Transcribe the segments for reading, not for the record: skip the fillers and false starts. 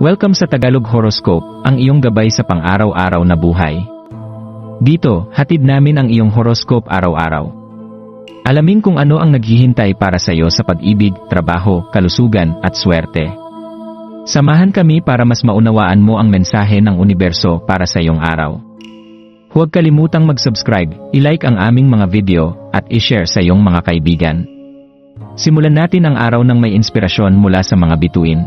Welcome sa Tagalog Horoscope, ang iyong gabay sa pang-araw-araw na buhay. Dito, hatid namin ang iyong horoscope araw-araw. Alamin kung ano ang naghihintay para sa iyo sa pag-ibig, trabaho, kalusugan, at swerte. Samahan kami para mas maunawaan mo ang mensahe ng universo para sa iyong araw. Huwag kalimutang mag-subscribe, i-like ang aming mga video, at i-share sa iyong mga kaibigan. Simulan natin ang araw ng may inspirasyon mula sa mga bituin.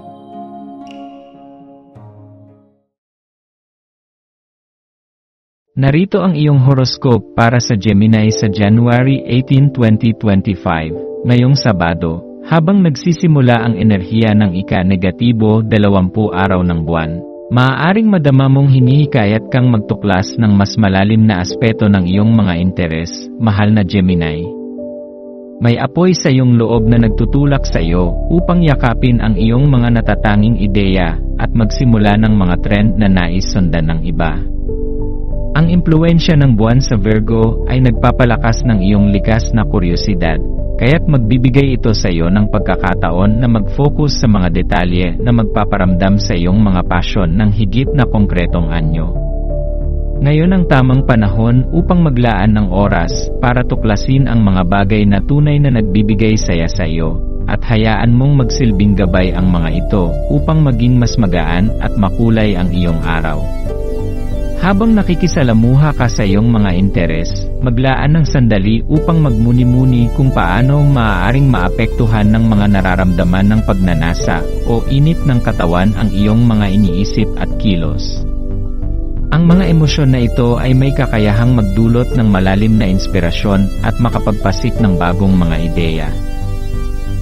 Narito ang iyong horoscope para sa Gemini sa January 18, 2025, ngayong Sabado, habang nagsisimula ang enerhiya ng ika-negatibo 20 araw ng buwan. Maaaring madama mong hinihikayat kang magtuklas ng mas malalim na aspeto ng iyong mga interes, mahal na Gemini. May apoy sa iyong loob na nagtutulak sa iyo upang yakapin ang iyong mga natatanging ideya at magsimula ng mga trend na nais sundan ng iba. Ang impluwensya ng buwan sa Virgo ay nagpapalakas ng iyong likas na kuryosidad, kaya't magbibigay ito sa iyo ng pagkakataon na mag-focus sa mga detalye na magpaparamdam sa iyong mga pasyon ng higit na konkretong anyo. Ngayon ang tamang panahon upang maglaan ng oras para tuklasin ang mga bagay na tunay na nagbibigay saya sa iyo, at hayaan mong magsilbing gabay ang mga ito upang maging mas magaan at makulay ang iyong araw. Habang nakikisalamuha ka sa iyong mga interes, maglaan ng sandali upang magmuni-muni kung paano maaaring maapektuhan ng mga nararamdaman ng pagnanasa o init ng katawan ang iyong mga iniisip at kilos. Ang mga emosyon na ito ay may kakayahang magdulot ng malalim na inspirasyon at makapagpasik ng bagong mga ideya.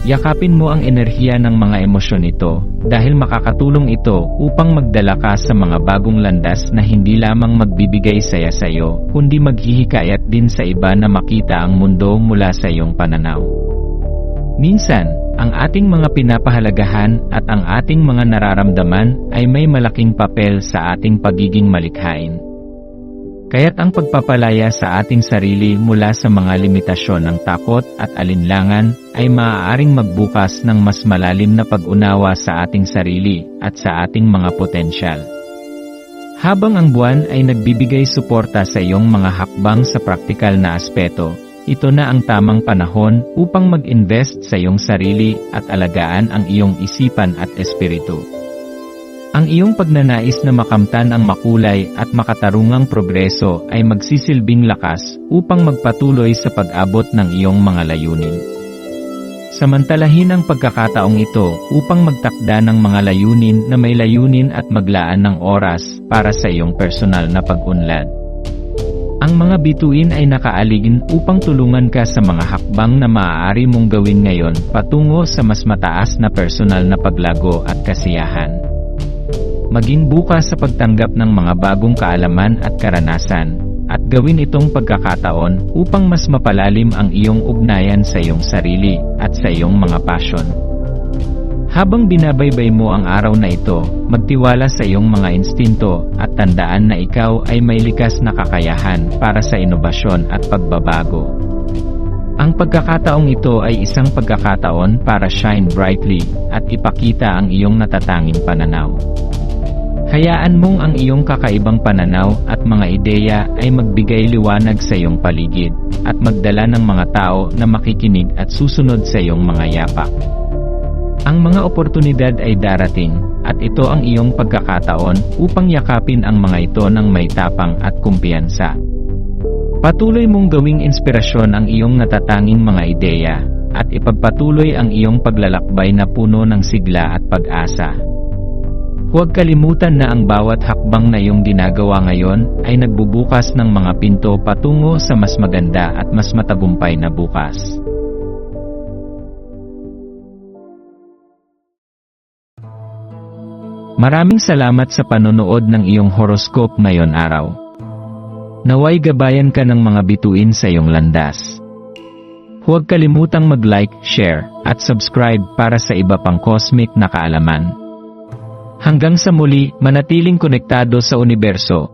Yakapin mo ang enerhiya ng mga emosyon ito, dahil makakatulong ito upang magdala ka sa mga bagong landas na hindi lamang magbibigay saya sa iyo, kundi maghihikayat din sa iba na makita ang mundo mula sa iyong pananaw. Minsan, ang ating mga pinapahalagahan at ang ating mga nararamdaman ay may malaking papel sa ating pagiging malikhain. Kaya't ang pagpapalaya sa ating sarili mula sa mga limitasyon ng takot at alinlangan ay maaaring magbukas ng mas malalim na pag-unawa sa ating sarili at sa ating mga potensyal. Habang ang buwan ay nagbibigay suporta sa iyong mga hakbang sa praktikal na aspeto, ito na ang tamang panahon upang mag-invest sa iyong sarili at alagaan ang iyong isipan at espiritu. Ang iyong pagnanais na makamtan ang makulay at makatarungang progreso ay magsisilbing lakas upang magpatuloy sa pag-abot ng iyong mga layunin. Samantalahin ang pagkakataong ito upang magtakda ng mga layunin na may layunin at maglaan ng oras para sa iyong personal na pag-unlad. Ang mga bituin ay nakaaligin upang tulungan ka sa mga hakbang na maaari mong gawin ngayon patungo sa mas mataas na personal na paglago at kasiyahan. Maging bukas sa pagtanggap ng mga bagong kaalaman at karanasan, at gawin itong pagkakataon upang mas mapalalim ang iyong ugnayan sa iyong sarili at sa iyong mga pasyon. Habang binabaybay mo ang araw na ito, magtiwala sa iyong mga instinto at tandaan na ikaw ay may likas na kakayahan para sa inobasyon at pagbabago. Ang pagkakataong ito ay isang pagkakataon para shine brightly at ipakita ang iyong natatanging pananaw. Hayaan mong ang iyong kakaibang pananaw at mga ideya ay magbigay liwanag sa iyong paligid, at magdala ng mga tao na makikinig at susunod sa iyong mga yapak. Ang mga oportunidad ay darating, at ito ang iyong pagkakataon upang yakapin ang mga ito ng may tapang at kumpiyansa. Patuloy mong gawing inspirasyon ang iyong natatanging mga ideya, at ipagpatuloy ang iyong paglalakbay na puno ng sigla at pag-asa. Huwag kalimutan na ang bawat hakbang na iyong ginagawa ngayon ay nagbubukas ng mga pinto patungo sa mas maganda at mas matagumpay na bukas. Maraming salamat sa panonood ng iyong horoscope ngayon araw. Naway gabayan ka ng mga bituin sa iyong landas. Huwag kalimutang mag-like, share, at subscribe para sa iba pang cosmic na kaalaman. Hanggang sa muli, manatiling konektado sa universo.